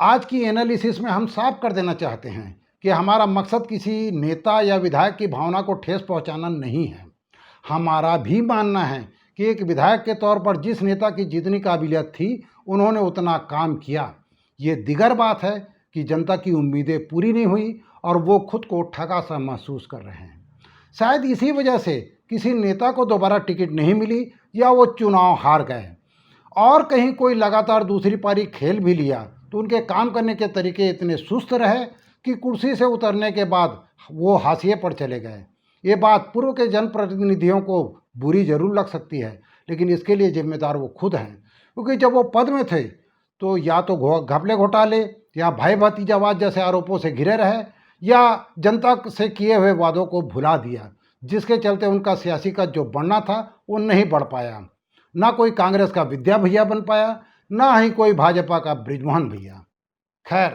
आज की एनालिसिस में हम साफ कर देना चाहते हैं कि हमारा मकसद किसी नेता या विधायक की भावना को ठेस पहुंचाना नहीं है। हमारा भी मानना है कि एक विधायक के तौर पर जिस नेता की जितनी काबिलियत थी उन्होंने उतना काम किया। ये दिगर बात है कि जनता की उम्मीदें पूरी नहीं हुई और वो खुद को ठगा सा महसूस कर रहे हैं। शायद इसी वजह से किसी नेता को दोबारा टिकट नहीं मिली या वो चुनाव हार गए, और कहीं कोई लगातार दूसरी पारी खेल भी लिया तो उनके काम करने के तरीके इतने सुस्त रहे कि कुर्सी से उतरने के बाद वो हाशिए पर चले गए। ये बात पूर्व के जनप्रतिनिधियों को बुरी जरूर लग सकती है, लेकिन इसके लिए जिम्मेदार वो खुद हैं, क्योंकि जब वो पद में थे तो या तो घपले घोटाले या भाई भतीजावाद जैसे आरोपों से घिरे रहे या जनता से किए हुए वादों को भुला दिया, जिसके चलते उनका सियासी कद जो बढ़ना था वो नहीं बढ़ पाया। ना कोई कांग्रेस का विद्या भैया बन पाया, ना ही कोई भाजपा का बृजमोहन भैया। खैर,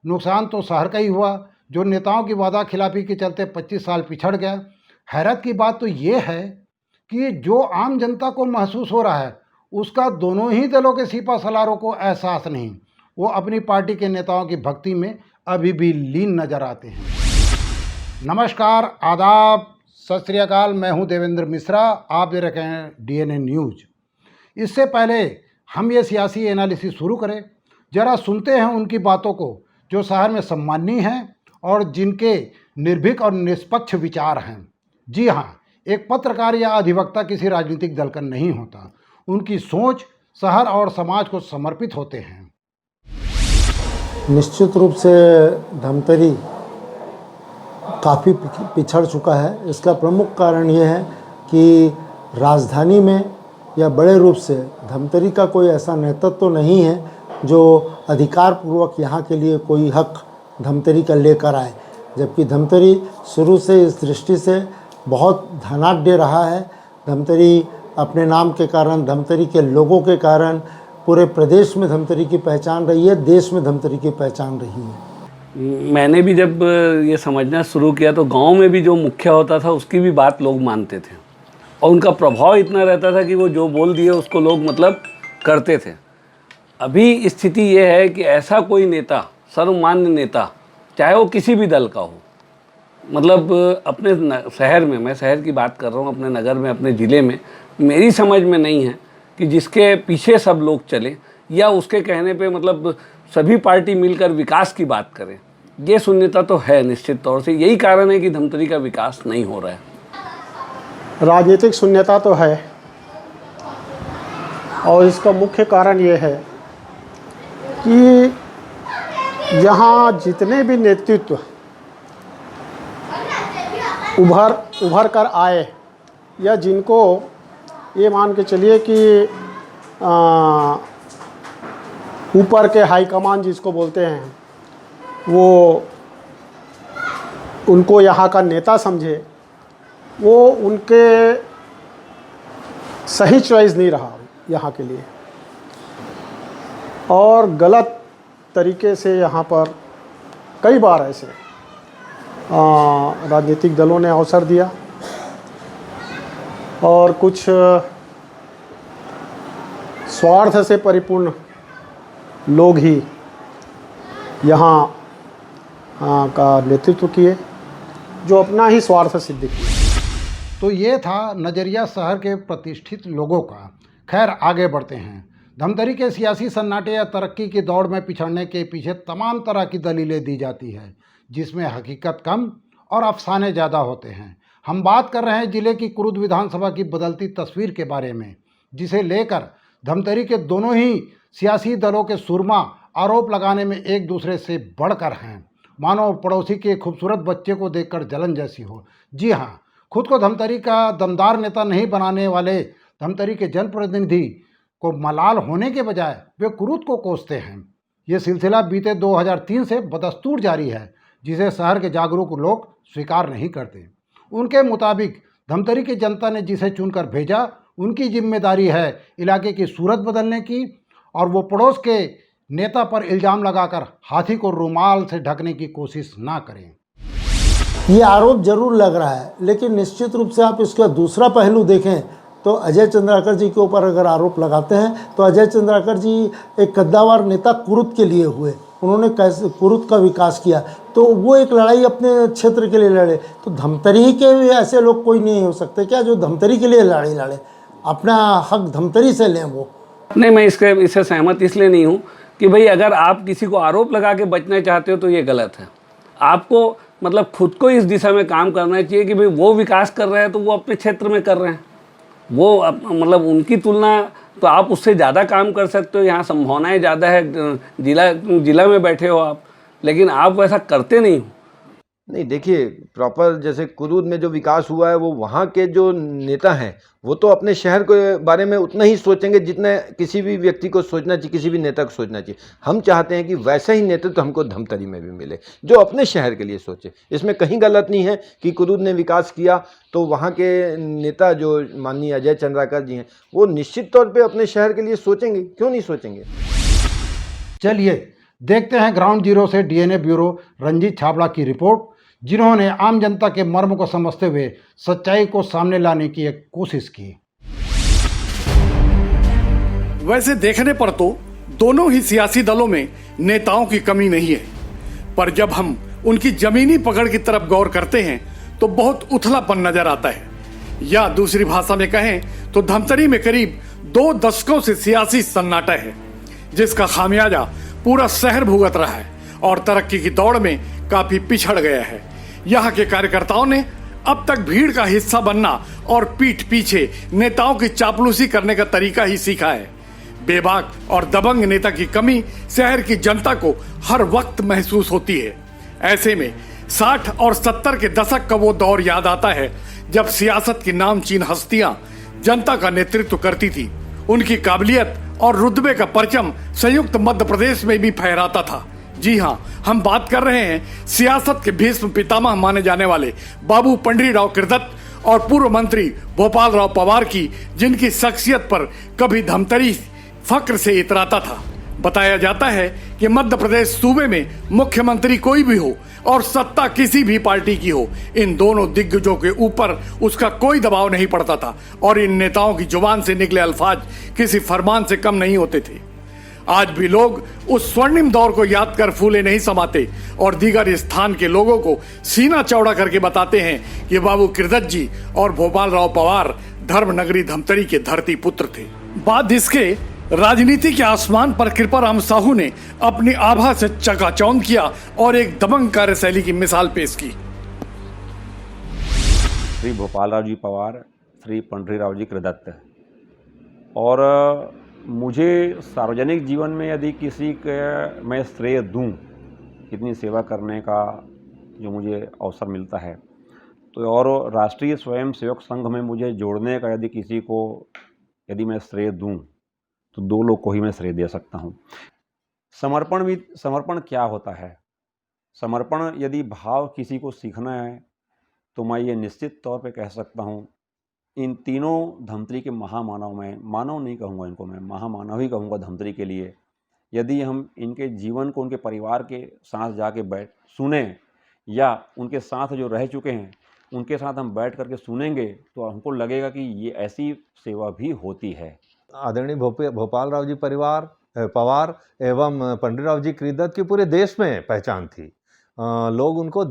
नुकसान तो शहर का ही हुआ जो नेताओं की वादा खिलाफी के चलते 25 साल पिछड़ गया। हैरत की बात तो ये है कि जो आम जनता को महसूस हो रहा है उसका दोनों ही दलों के सिपा सलारों को एहसास नहीं। वो अपनी पार्टी के नेताओं की भक्ति में अभी भी लीन नजर आते हैं। नमस्कार, आदाब, सत श्री अकाल। मैं हूं देवेंद्र मिश्रा, आप देख रहे हैं डीएनए न्यूज। इससे पहले हम ये सियासी एनालिसिस शुरू करें, जरा सुनते हैं उनकी बातों को जो शहर में सम्माननीय हैं और जिनके निर्भीक और निष्पक्ष विचार हैं। जी हाँ, एक पत्रकार या अधिवक्ता किसी राजनीतिक दल का नहीं होता, उनकी सोच शहर और समाज को समर्पित होते हैं। निश्चित रूप से धमतरी काफ़ी पिछड़ चुका है। इसका प्रमुख कारण ये है कि राजधानी में या बड़े रूप से धमतरी का कोई ऐसा नेतृत्व तो नहीं है जो अधिकारपूर्वक यहाँ के लिए कोई हक धमतरी का लेकर आए, जबकि धमतरी शुरू से इस दृष्टि से बहुत धनाढ्य रहा है। धमतरी अपने नाम के कारण, धमतरी के लोगों के कारण पूरे प्रदेश में धमतरी की पहचान रही है, देश में धमतरी की पहचान रही है। मैंने भी जब ये समझना शुरू किया तो गांव में भी जो मुखिया होता था उसकी भी बात लोग मानते थे और उनका प्रभाव इतना रहता था कि वो जो बोल दिए उसको लोग मतलब करते थे। अभी स्थिति ये है कि ऐसा कोई नेता, सर्वमान्य नेता, चाहे वो किसी भी दल का हो, मतलब अपने शहर में, मैं शहर की बात कर रहा हूँ, अपने नगर में, अपने ज़िले में, मेरी समझ में नहीं है कि जिसके पीछे सब लोग चले या उसके कहने पे मतलब सभी पार्टी मिलकर विकास की बात करें। ये शून्यता तो है निश्चित तौर से। यही कारण है कि धमतरी का विकास नहीं हो रहा है। राजनीतिक शून्यता तो है और इसका मुख्य कारण ये है कि यहाँ जितने भी नेतृत्व उभर कर आए या जिनको ये मान के चलिए कि ऊपर के हाईकमान जिसको बोलते हैं, वो उनको यहाँ का नेता समझे, वो उनके सही चॉइस नहीं रहा यहाँ के लिए और गलत तरीके से यहाँ पर कई बार ऐसे राजनीतिक दलों ने अवसर दिया और कुछ स्वार्थ से परिपूर्ण लोग ही यहाँ का नेतृत्व किए जो अपना ही स्वार्थ सिद्ध किए। तो ये था नज़रिया शहर के प्रतिष्ठित लोगों का। खैर, आगे बढ़ते हैं। धमतरी के सियासी सन्नाटे या तरक्की की दौड़ में पिछड़ने के पीछे तमाम तरह की दलीलें दी जाती है, जिसमें हकीकत कम और अफसाने ज़्यादा होते हैं। हम बात कर रहे हैं जिले की कुरुद विधानसभा की बदलती तस्वीर के बारे में, जिसे लेकर धमतरी के दोनों ही सियासी दलों के सुरमा आरोप लगाने में एक दूसरे से बढ़कर हैं, मानो पड़ोसी के खूबसूरत बच्चे को देखकर जलन जैसी हो। जी हाँ, खुद को धमतरी का दमदार नेता नहीं बनाने वाले धमतरी के जनप्रतिनिधि को मलाल होने के बजाय वे कुरुद को कोसते हैं। ये सिलसिला बीते 2003 से बदस्तूर जारी है, जिसे शहर के जागरूक लोग स्वीकार नहीं करते। उनके मुताबिक धमतरी की जनता ने जिसे चुनकर भेजा, उनकी जिम्मेदारी है इलाके की सूरत बदलने की, और वो पड़ोस के नेता पर इल्ज़ाम लगाकर हाथी को रुमाल से ढकने की कोशिश ना करें। ये आरोप जरूर लग रहा है, लेकिन निश्चित रूप से आप इसका दूसरा पहलू देखें तो अजय चंद्राकर जी के ऊपर अगर आरोप लगाते हैं तो अजय चंद्राकर जी एक कद्दावर नेता कुरुद के लिए हुए, उन्होंने कैसे कुरुद का विकास किया, तो वो एक लड़ाई अपने क्षेत्र के लिए लड़े। तो धमतरी के भी ऐसे लोग कोई नहीं हो सकते क्या जो धमतरी के लिए लड़ाई लड़े, अपना हक धमतरी से लें वो? नहीं, मैं इससे सहमत इसलिए नहीं हूँ कि भाई अगर आप किसी को आरोप लगा के बचना चाहते हो तो ये गलत है। आपको मतलब खुद को इस दिशा में काम करना चाहिए कि भाई वो विकास कर रहे हैं तो वो अपने क्षेत्र में कर रहे हैं, वो मतलब उनकी तुलना तो आप उससे ज़्यादा काम कर सकते हो, यहाँ संभावनाएं ज़्यादा है, जिला में बैठे हो आप, लेकिन आप वैसा करते नहीं हो। नहीं, देखिए प्रॉपर जैसे कुरूद में जो विकास हुआ है वो वहाँ के जो नेता हैं वो तो अपने शहर के बारे में उतना ही सोचेंगे जितना किसी भी व्यक्ति को सोचना चाहिए, किसी भी नेता को सोचना चाहिए। हम चाहते हैं कि वैसा ही नेतृत्व हमको धमतरी में भी मिले जो अपने शहर के लिए सोचे। इसमें कहीं गलत नहीं है कि कुरूद ने विकास किया तो वहाँ के नेता जो माननीय अजय चंद्राकर जी हैं वो निश्चित तौर पर अपने शहर के लिए सोचेंगे, क्यों नहीं सोचेंगे। चलिए देखते हैं ग्राउंड जीरो से डीएनए ब्यूरो रंजीत छाबड़ा की रिपोर्ट, जिन्होंने आम जनता के मर्म को समझते हुए सच्चाई को सामने लाने की एक कोशिश की। वैसे देखने पर तो दोनों ही सियासी दलों में नेताओं की कमी नहीं है, पर जब हम उनकी जमीनी पकड़ की तरफ गौर करते हैं तो बहुत उथलापन नजर आता है, या दूसरी भाषा में कहें तो धमतरी में करीब 2 दशकों से सियासी सन्नाटा है, जिसका खामियाजा पूरा शहर भुगत रहा है और तरक्की की दौड़ में काफी पिछड़ गया है। यहाँ के कार्यकर्ताओं ने अब तक भीड़ का हिस्सा बनना और पीठ पीछे नेताओं की चापलूसी करने का तरीका ही सीखा है। बेबाक और दबंग नेता की कमी शहर की जनता को हर वक्त महसूस होती है। ऐसे में 60 और 70 के दशक का वो दौर याद आता है जब सियासत की नामचीन हस्तियां जनता का नेतृत्व करती थी। उनकी काबिलियत और रुतबे का परचम संयुक्त मध्य प्रदेश में भी फहराता था। जी हाँ, हम बात कर रहे हैं सियासत के भीष्म पितामह माने जाने वाले बाबू पंडरीराव कृदत्त और पूर्व मंत्री भोपाल राव पवार की, जिनकी शख्सियत पर कभी धमतरी फक्र से इतराता था। बताया जाता है कि मध्य प्रदेश सूबे में मुख्यमंत्री कोई भी हो और सत्ता किसी भी पार्टी की हो, इन दोनों दिग्गजों के ऊपर उसका कोई दबाव नहीं पड़ता था और इन नेताओं की जुबान से निकले अल्फाज किसी फरमान से कम नहीं होते थे। आज भी लोग उस स्वर्णिम दौर को याद कर फूले नहीं समाते और दीगर स्थान के लोगों को सीना चौड़ा करके बताते हैं कि बाबू कृदत्त जी और भोपाल राव पवार धर्मनगरी धमतरी के धरती पुत्र थे। बाद इसके राजनीति के आसमान पर कृपाराम साहू ने अपनी आभा से चकाचौंध किया और एक दबंग कार्यशैली की मिसाल पेश की। श्री भोपाल राव जी पवार, श्री पंडरीराव जी कृदत्त। और मुझे सार्वजनिक जीवन में यदि किसी के मैं श्रेय दूं, इतनी सेवा करने का जो मुझे अवसर मिलता है, तो और राष्ट्रीय स्वयंसेवक संघ में मुझे जोड़ने का यदि किसी को यदि मैं श्रेय दूं तो 2 लोग को ही मैं श्रेय दे सकता हूं। समर्पण क्या होता है? समर्पण यदि भाव किसी को सीखना है तो मैं ये निश्चित तौर पे कह सकता हूं, इन तीनों धमतरी के महामानव में, मानव नहीं कहूँगा इनको, मैं महामानव ही कहूँगा धमतरी के लिए, यदि हम इनके जीवन को उनके परिवार के साथ जाके सुने या उनके साथ जो रह चुके हैं उनके साथ हम बैठ करके सुनेंगे तो हमको लगेगा कि ये ऐसी सेवा भी होती है। आदरणीय भोपाल राव जी पवार एवं पंडरीराव जी कृदत्त की पूरे देश में पहचान थी। लोग उनको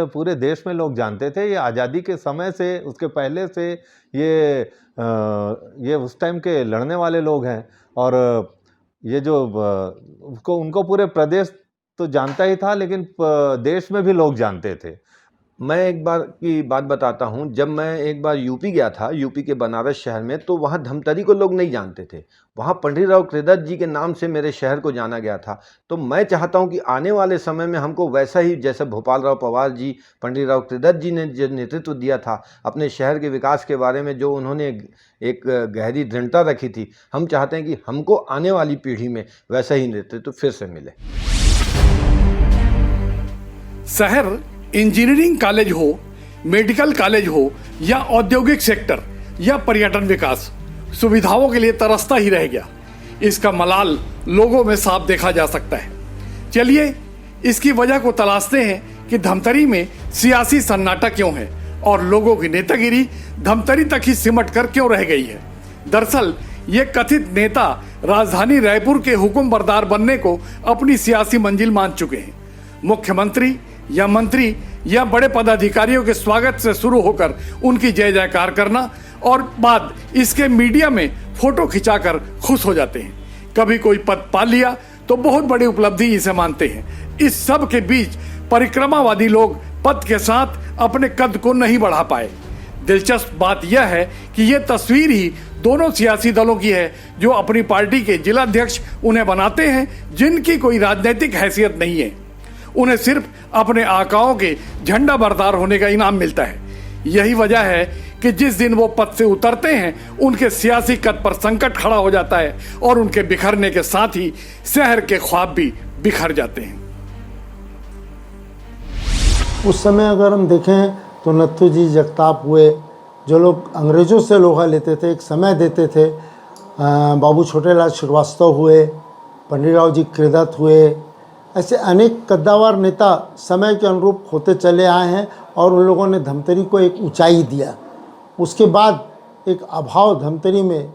पूरे देश में लोग जानते थे। ये आज़ादी के समय से, उसके पहले से ये उस टाइम के लड़ने वाले लोग हैं और ये जो उनको पूरे प्रदेश तो जानता ही था, लेकिन देश में भी लोग जानते थे। मैं एक बार की बात बताता हूँ। जब मैं एक बार यूपी गया था, यूपी के बनारस शहर में, तो वहाँ धमतरी को लोग नहीं जानते थे। वहाँ पंडरीराव कृदत्त जी के नाम से मेरे शहर को जाना गया था। तो मैं चाहता हूँ कि आने वाले समय में हमको वैसा ही, जैसे भोपाल राव पवार जी, पंडरीराव कृदत्त जी ने जो नेतृत्व दिया था अपने शहर के विकास के बारे में, जो उन्होंने एक गहरी दृढ़ता रखी थी, हम चाहते हैं कि हमको आने वाली पीढ़ी में वैसा ही नेतृत्व फिर से मिले। शहर इंजीनियरिंग कॉलेज हो, मेडिकल कॉलेज हो या औद्योगिक सेक्टर या पर्यटन विकास, सुविधाओं के लिए तरसता ही रह गया। इसका मलाल लोगों में साफ देखा जा सकता है। चलिए इसकी वजह को तलाशते हैं कि धमतरी में सियासी सन्नाटा क्यों है और लोगों की नेतागिरी धमतरी तक ही सिमट कर क्यों रह गई है। दरअसल ये कथित नेता राजधानी रायपुर के हुक्मबरदार बनने को अपनी सियासी मंजिल मान चुके हैं। मुख्यमंत्री या मंत्री या बड़े पदाधिकारियों के स्वागत से शुरू होकर उनकी जय जयकार करना और बाद इसके मीडिया में फोटो खिंचाकर खुश हो जाते हैं। कभी कोई पद पा लिया तो बहुत बड़ी उपलब्धि इसे मानते हैं। इस सब के बीच परिक्रमावादी लोग पद के साथ अपने कद को नहीं बढ़ा पाए। दिलचस्प बात यह है कि यह तस्वीर ही दोनों सियासी दलों की है जो अपनी पार्टी के जिलाध्यक्ष उन्हें बनाते हैं, जिनकी कोई राजनीतिक हैसियत नहीं है। उन्हें सिर्फ अपने आकाओं के झंडा बरदार होने का इनाम मिलता है। यही वजह है कि जिस दिन वो पद से उतरते हैं उनके सियासी कद पर संकट खड़ा हो जाता है और उनके बिखरने के साथ ही शहर के ख्वाब भी बिखर जाते हैं। उस समय अगर हम देखें तो नत्थू जी जगताप हुए, जो लोग अंग्रेज़ों से लोहा लेते थे, एक समय देते थे, बाबू छोटेलाल श्रीवास्तव हुए, पंडित राव जी कृदत्त हुए, ऐसे अनेक कद्दावर नेता समय के अनुरूप होते चले आए हैं और उन लोगों ने धमतरी को एक ऊंचाई दिया। उसके बाद एक अभाव धमतरी में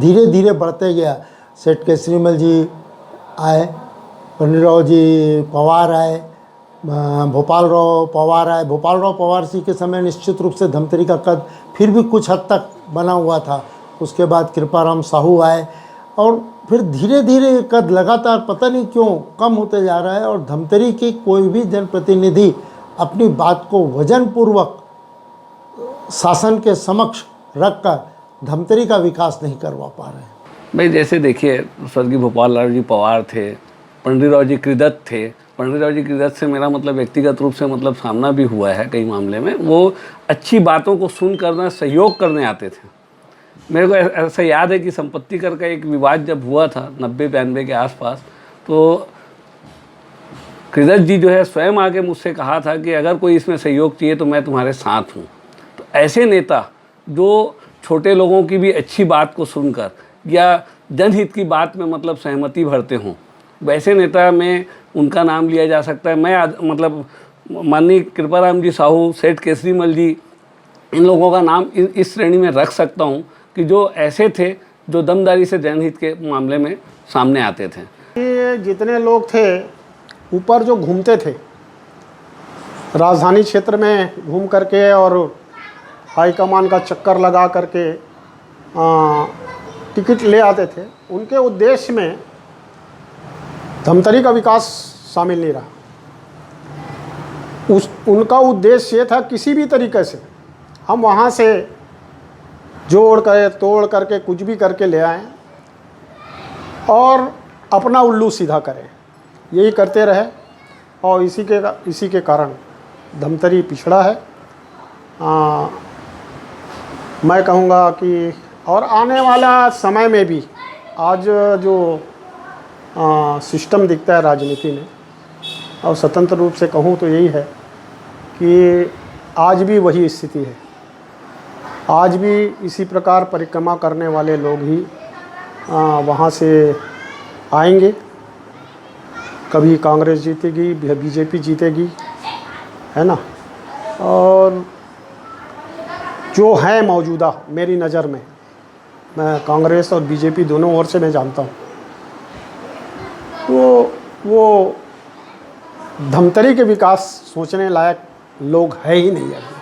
धीरे धीरे बढ़ते गया। सेठ केसरीमल जी आए, पंडित राव जी पवार आए, भोपाल राव पवार आए। भोपाल राव पवार जी के समय निश्चित रूप से धमतरी का कद फिर भी कुछ हद तक बना हुआ था। उसके बाद कृपाराम साहू आए और फिर धीरे धीरे ये कद लगातार पता नहीं क्यों कम होते जा रहा है और धमतरी की कोई भी जनप्रतिनिधि अपनी बात को वजनपूर्वक शासन के समक्ष रखकर धमतरी का विकास नहीं करवा पा रहे हैं। भाई जैसे देखिए, स्वर्गीय भोपाल राव जी पवार थे, पंडित राव जी कृदत्त थे। पंडित राव जी कृदत्त से मेरा मतलब व्यक्तिगत रूप से मतलब सामना भी हुआ है कई मामले में। वो अच्छी बातों को सुन करना सहयोग करने आते थे। मेरे को ऐसा याद है कि संपत्ति कर का एक विवाद जब हुआ था 90-92 के आसपास, तो कृदत्त जी जो है स्वयं आके मुझसे कहा था कि अगर कोई इसमें सहयोग चाहिए तो मैं तुम्हारे साथ हूँ। तो ऐसे नेता जो छोटे लोगों की भी अच्छी बात को सुनकर या जनहित की बात में मतलब सहमति भरते हों, वैसे नेता में उनका नाम लिया जा सकता है। मैं मतलब माननीय कृपाराम जी साहू, सेठ केसरीमल जी, इन लोगों का नाम इस श्रेणी में रख सकता हूँ कि जो ऐसे थे जो दमदारी से जनहित के मामले में सामने आते थे। ये जितने लोग थे ऊपर जो घूमते थे राजधानी क्षेत्र में घूम करके और हाईकमान का चक्कर लगा करके टिकट ले आते थे, उनके उद्देश्य में धमतरी का विकास शामिल नहीं रहा। उनका उद्देश्य ये था किसी भी तरीके से हम वहाँ से जोड़ कर तोड़ करके कुछ भी करके ले आएं और अपना उल्लू सीधा करें। यही करते रहे और इसी के कारण धमतरी पिछड़ा है। मैं कहूँगा कि और आने वाला समय में भी आज जो सिस्टम दिखता है राजनीति में, और स्वतंत्र रूप से कहूँ तो यही है कि आज भी वही स्थिति है। आज भी इसी प्रकार परिक्रमा करने वाले लोग ही वहाँ से आएंगे। कभी कांग्रेस जीतेगी, बीजेपी जीतेगी, है ना। और जो है मौजूदा मेरी नज़र में, मैं कांग्रेस और बीजेपी दोनों ओर से मैं जानता हूँ, वो धमतरी के विकास सोचने लायक लोग है ही नहीं अभी।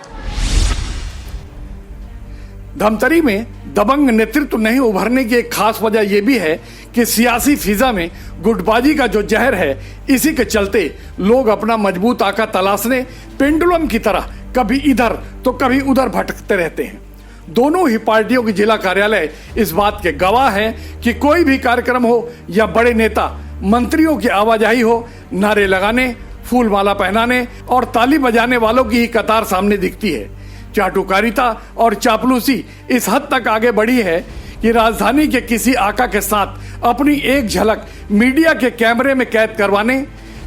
धमतरी में दबंग नेतृत्व नहीं उभरने की एक खास वजह यह भी है कि सियासी फिजा में गुटबाजी का जो जहर है, इसी के चलते लोग अपना मजबूत आका तलाशने पेंडुलम की तरह कभी इधर तो कभी उधर भटकते रहते हैं। दोनों ही पार्टियों के जिला कार्यालय इस बात के गवाह हैं कि कोई भी कार्यक्रम हो या बड़े नेता मंत्रियों की आवाजाही हो, नारे लगाने, फूल माला पहनाने और ताली बजाने वालों की ही कतार सामने दिखती है। चाटुकारिता और चापलूसी इस हद तक आगे बढ़ी है कि राजधानी के किसी आका के साथ अपनी एक झलक मीडिया के कैमरे में कैद करवाने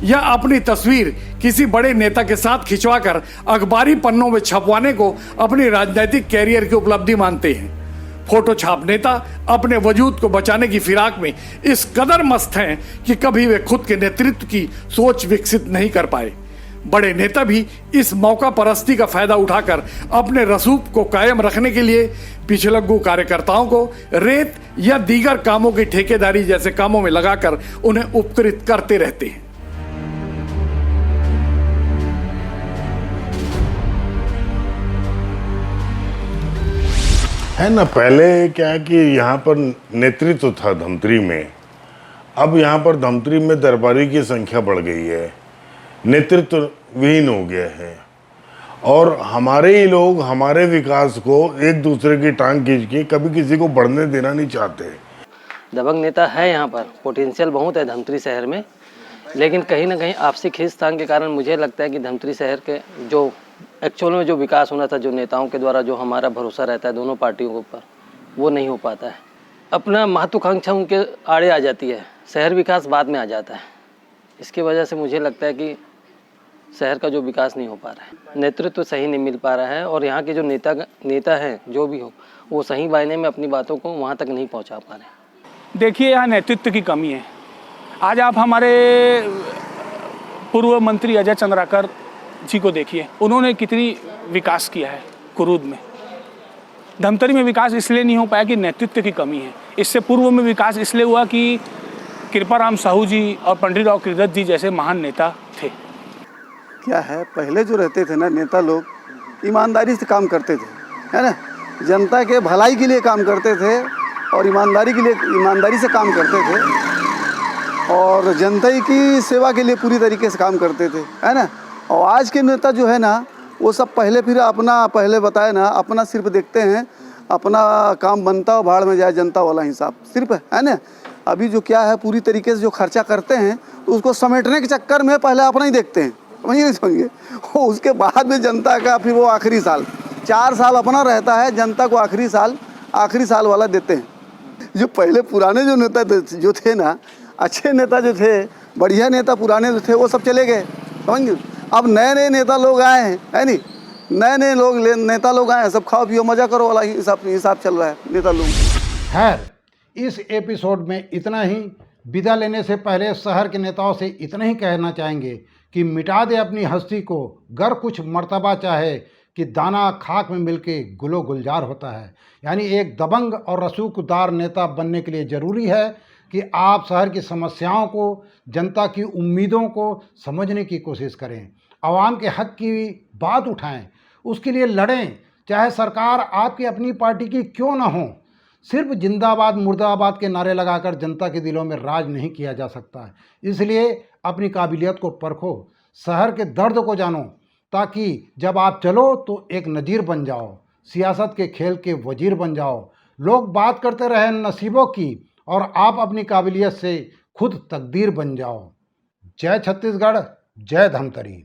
या अपनी तस्वीर किसी बड़े नेता के साथ खिंचवाकर अखबारी पन्नों में छपवाने को अपनी राजनीतिक कैरियर की उपलब्धि मानते हैं। फोटो छाप नेता अपने वजूद को बचाने की फिराक में इस कदर मस्त हैं कि कभी वे खुद के नेतृत्व की सोच विकसित नहीं कर पाए। बड़े नेता भी इस मौका परस्ती का फायदा उठाकर अपने रसूख को कायम रखने के लिए पिछलग्गू कार्यकर्ताओं को रेत या दीगर कामों की ठेकेदारी जैसे कामों में लगाकर उन्हें उपकृत करते रहते हैं। है ना, पहले क्या है कि यहाँ पर नेतृत्व था धमतरी में, अब यहाँ पर धमतरी में दरबारी की संख्या बढ़ गई है, नेतृत्व विहीन हो गया है और हमारे ही लोग हमारे विकास को एक दूसरे की टांग खींच के कभी किसी को बढ़ने देना नहीं चाहते। दबंग नेता है यहाँ पर, पोटेंशियल बहुत है धमतरी शहर में, लेकिन कहीं ना कहीं आपसी खींचतान के कारण मुझे लगता है कि धमतरी शहर के जो एक्चुअल में जो विकास होना था, जो नेताओं के द्वारा जो हमारा भरोसा रहता है दोनों पार्टियों के ऊपर, वो नहीं हो पाता है। अपना महत्वाकांक्षा उनके आड़े आ जाती है, शहर विकास बाद में आ जाता है। इसकी वजह से मुझे लगता है कि शहर का जो विकास नहीं हो पा रहा है, नेतृत्व सही नहीं मिल पा रहा है और यहाँ के जो नेता हैं जो भी हो, वो सही मायने में अपनी बातों को वहाँ तक नहीं पहुँचा पा रहे। देखिए, यहाँ नेतृत्व की कमी है। आज आप हमारे पूर्व मंत्री अजय चंद्राकर जी को देखिए, उन्होंने कितनी विकास किया है कुरूद में। धमतरी में विकास इसलिए नहीं हो पाया कि नेतृत्व की कमी है। इससे पूर्व में विकास इसलिए हुआ कि कृपाराम साहू जी और पंडित राव क्रीदत जी जैसे महान नेता थे। क्या है, पहले जो रहते थे ना नेता लोग, ईमानदारी से काम करते थे, है ना, जनता के भलाई के लिए काम करते थे और ईमानदारी से काम करते थे और जनता की सेवा के लिए पूरी तरीके से काम करते थे, है ना। और आज के नेता जो है ना, वो सब पहले बताए ना, अपना सिर्फ देखते हैं, अपना काम बनता हो भाड़ में जाए जनता वाला हिसाब सिर्फ, है ना। अभी जो क्या है, पूरी तरीके से जो खर्चा करते हैं तो उसको समेटने के चक्कर में पहले अपना ही देखते हैं, समझिए। उसके बाद में जनता का फिर वो आखिरी साल 4 साल अपना रहता है, जनता को आखिरी साल वाला देते हैं। जो पहले पुराने जो नेता जो थे ना, अच्छे नेता जो थे, बढ़िया नेता पुराने जो थे, वो सब चले गए, समझिए। अब नए नेता लोग आए हैं, है नहीं, नए नेता लोग आए हैं, सब खाओ पियो मजा करो वाला हिसाब चल रहा है नेता लोग। खैर, इस एपिसोड में इतना ही। विदा लेने से पहले शहर के नेताओं से इतना ही कहना चाहेंगे कि मिटा दे अपनी हस्ती को, गर कुछ मर्तबा चाहे कि दाना खाक में मिलके गुलो गुलजार होता है। यानी एक दबंग और रसूखदार नेता बनने के लिए ज़रूरी है कि आप शहर की समस्याओं को, जनता की उम्मीदों को समझने की कोशिश करें, आवाम के हक की बात उठाएं, उसके लिए लड़ें, चाहे सरकार आपकी अपनी पार्टी की क्यों ना हो। सिर्फ जिंदाबाद मुर्दाबाद के नारे लगाकर जनता के दिलों में राज नहीं किया जा सकता है। इसलिए अपनी काबिलियत को परखो, शहर के दर्द को जानो, ताकि जब आप चलो तो एक नज़ीर बन जाओ, सियासत के खेल के वजीर बन जाओ। लोग बात करते रहे नसीबों की और आप अपनी काबिलियत से खुद तकदीर बन जाओ। जय छत्तीसगढ़, जय धमतरी।